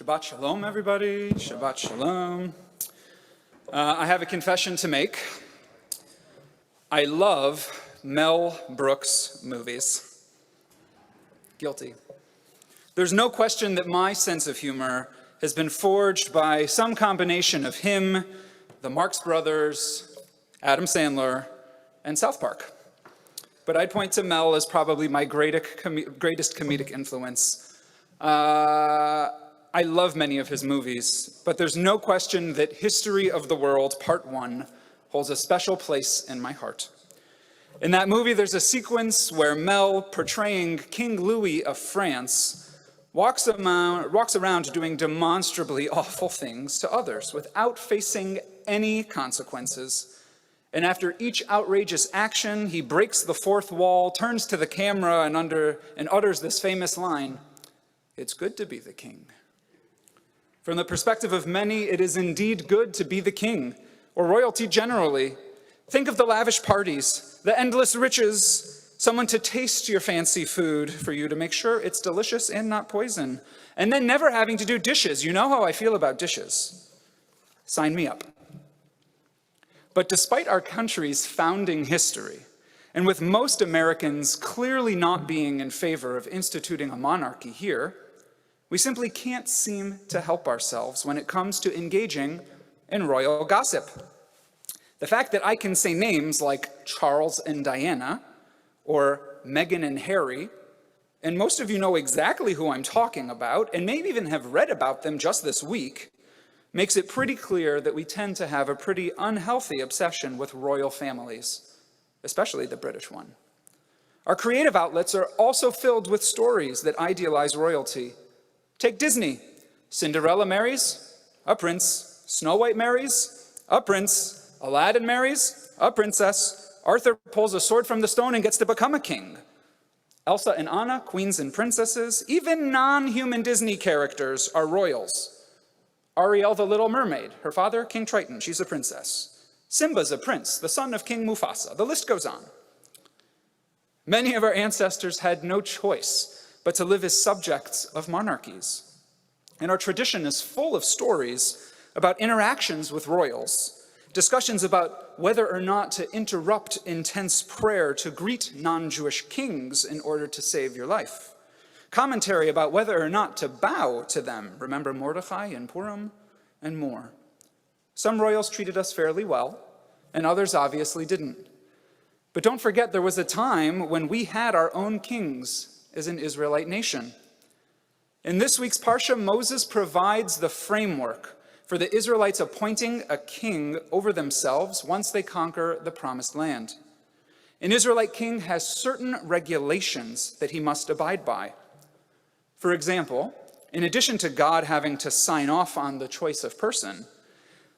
Shabbat Shalom, everybody. Shabbat Shalom. I have a confession to make. I love Mel Brooks movies. Guilty. There's no question that my sense of humor has been forged by some combination of him, the Marx Brothers, Adam Sandler, and South Park. But I'd point to Mel as probably my greatest comedic influence. I love many of his movies, but there's no question that History of the World Part 1 holds a special place in my heart. In that movie, there's a sequence where Mel, portraying King Louis of France, walks around doing demonstrably awful things to others without facing any consequences. And after each outrageous action, he breaks the fourth wall, turns to the camera, and utters this famous line, "It's good to be the king." From the perspective of many, it is indeed good to be the king, or royalty generally. Think of the lavish parties, the endless riches, someone to taste your fancy food for you to make sure it's delicious and not poison, and then never having to do dishes. You know how I feel about dishes. Sign me up. But despite our country's founding history, and with most Americans clearly not being in favor of instituting a monarchy here, we simply can't seem to help ourselves when it comes to engaging in royal gossip. The fact that I can say names like Charles and Diana, or Meghan and Harry, and most of you know exactly who I'm talking about, and maybe even have read about them just this week, makes it pretty clear that we tend to have a pretty unhealthy obsession with royal families, especially the British one. Our creative outlets are also filled with stories that idealize royalty. Take Disney. Cinderella marries a prince. Snow White marries a prince. Aladdin marries a princess. Arthur pulls a sword from the stone and gets to become a king. Elsa and Anna, queens and princesses. Even non-human Disney characters are royals. Ariel the Little Mermaid, her father, King Triton, she's a princess. Simba's a prince, the son of King Mufasa. The list goes on. Many of our ancestors had no choice but to live as subjects of monarchies. And our tradition is full of stories about interactions with royals, discussions about whether or not to interrupt intense prayer to greet non-Jewish kings in order to save your life, commentary about whether or not to bow to them, remember Mordecai and Purim, and more. Some royals treated us fairly well, and others obviously didn't. But don't forget, there was a time when we had our own kings as an Israelite nation. In this week's Parsha, Moses provides the framework for the Israelites appointing a king over themselves once they conquer the promised land. An Israelite king has certain regulations that he must abide by. For example, in addition to God having to sign off on the choice of person,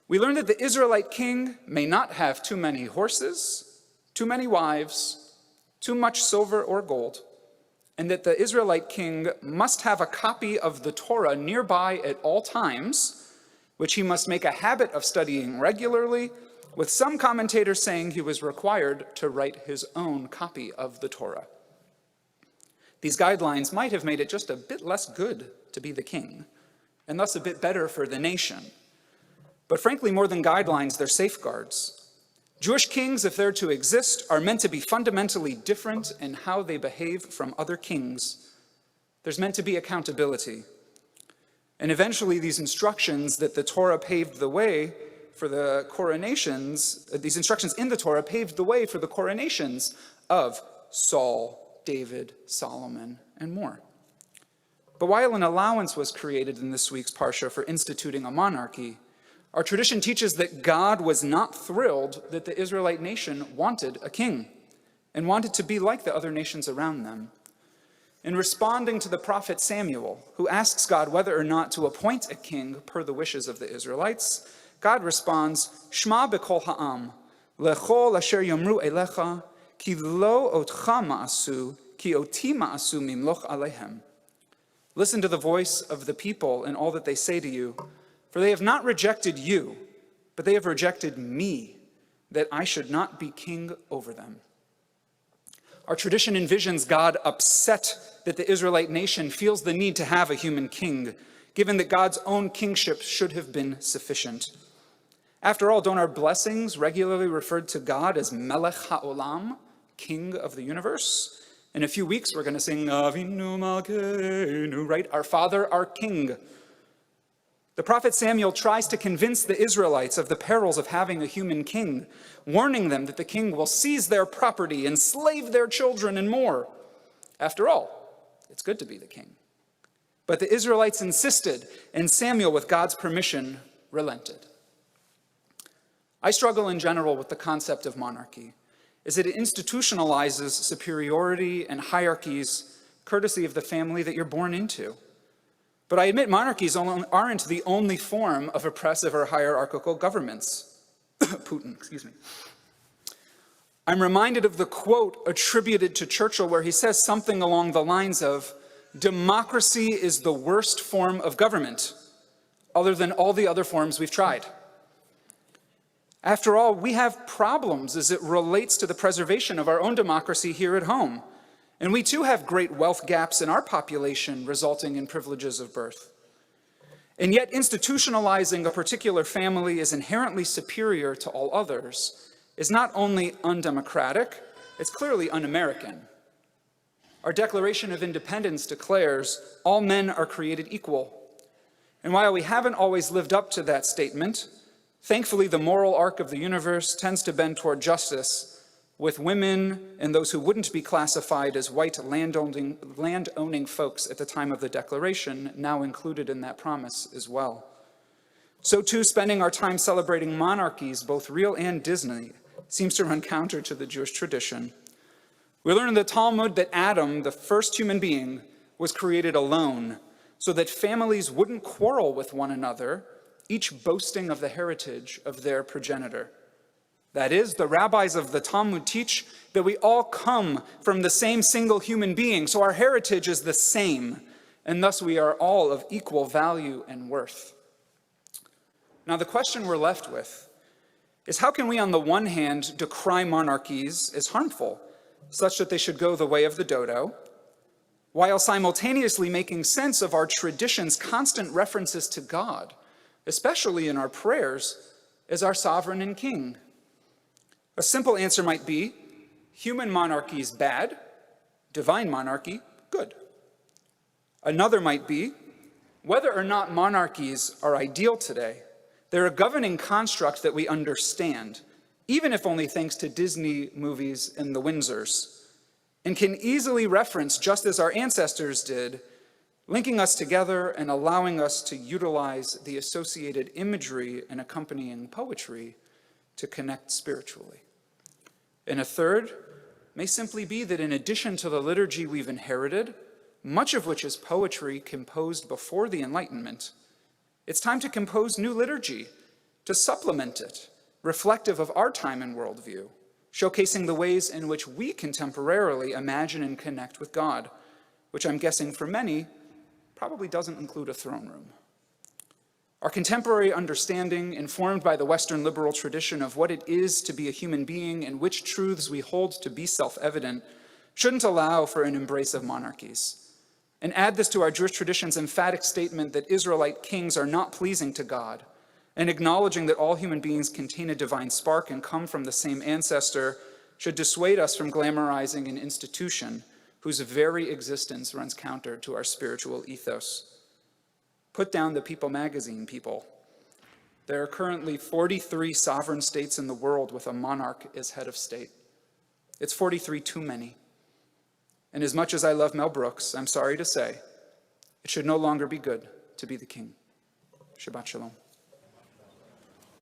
we learn that the Israelite king may not have too many horses, too many wives, too much silver or gold, and that the Israelite king must have a copy of the Torah nearby at all times, which he must make a habit of studying regularly, with some commentators saying he was required to write his own copy of the Torah. These guidelines might have made it just a bit less good to be the king, and thus a bit better for the nation. But frankly, more than guidelines, they're safeguards. Jewish kings, if they're to exist, are meant to be fundamentally different in how they behave from other kings. There's meant to be accountability. And eventually, these instructions that the Torah paved the way for the coronations, these instructions in the Torah paved the way for the coronations of Saul, David, Solomon, and more. But while an allowance was created in this week's Parsha for instituting a monarchy, our tradition teaches that God was not thrilled that the Israelite nation wanted a king and wanted to be like the other nations around them. In responding to the prophet Samuel, who asks God whether or not to appoint a king per the wishes of the Israelites, God responds, "Shma b'kol ha'am, lechol asher yomru elecha, ki lo otcha ma'asu, ki oti ma'asu mimloch alehem." Listen to the voice of the people and all that they say to you, for they have not rejected you, but they have rejected me, that I should not be king over them. Our tradition envisions God upset that the Israelite nation feels the need to have a human king, given that God's own kingship should have been sufficient. After all, don't our blessings regularly refer to God as Melech HaOlam, King of the universe? In a few weeks, we're going to sing Avinu Malkeinu, right? Our Father, our King. The prophet Samuel tries to convince the Israelites of the perils of having a human king, warning them that the king will seize their property, enslave their children, and more. After all, it's good to be the king. But the Israelites insisted, and Samuel, with God's permission, relented. I struggle in general with the concept of monarchy, as it institutionalizes superiority and hierarchies courtesy of the family that you're born into. But I admit monarchies aren't the only form of oppressive or hierarchical governments. Putin, excuse me. I'm reminded of the quote attributed to Churchill where he says something along the lines of, "Democracy is the worst form of government, other than all the other forms we've tried." After all, we have problems as it relates to the preservation of our own democracy here at home. And we too have great wealth gaps in our population resulting in privileges of birth. And yet institutionalizing a particular family as inherently superior to all others is not only undemocratic, it's clearly un-American. Our Declaration of Independence declares all men are created equal. And while we haven't always lived up to that statement, thankfully the moral arc of the universe tends to bend toward justice, with women and those who wouldn't be classified as white land-owning folks at the time of the Declaration now included in that promise as well. So too, spending our time celebrating monarchies, both real and Disney, seems to run counter to the Jewish tradition. We learn in the Talmud that Adam, the first human being, was created alone, so that families wouldn't quarrel with one another, each boasting of the heritage of their progenitor. That is, the rabbis of the Talmud teach that we all come from the same single human being, so our heritage is the same, and thus we are all of equal value and worth. Now, the question we're left with is how can we, on the one hand, decry monarchies as harmful, such that they should go the way of the dodo, while simultaneously making sense of our tradition's constant references to God, especially in our prayers, as our sovereign and king? A simple answer might be, human monarchies bad, divine monarchy good. Another might be, whether or not monarchies are ideal today, they're a governing construct that we understand, even if only thanks to Disney movies and the Windsors, and can easily reference just as our ancestors did, linking us together and allowing us to utilize the associated imagery and accompanying poetry to connect spiritually. And a third may simply be that in addition to the liturgy we've inherited, much of which is poetry composed before the Enlightenment, it's time to compose new liturgy, to supplement it, reflective of our time and worldview, showcasing the ways in which we contemporarily imagine and connect with God, which I'm guessing for many probably doesn't include a throne room. Our contemporary understanding, informed by the Western liberal tradition of what it is to be a human being and which truths we hold to be self-evident, shouldn't allow for an embrace of monarchies. And add this to our Jewish tradition's emphatic statement that Israelite kings are not pleasing to God, and acknowledging that all human beings contain a divine spark and come from the same ancestor should dissuade us from glamorizing an institution whose very existence runs counter to our spiritual ethos. Put down the People magazine, people. There are currently 43 sovereign states in the world with a monarch as head of state. It's 43 too many. And as much as I love Mel Brooks, I'm sorry to say, it should no longer be good to be the king. Shabbat Shalom.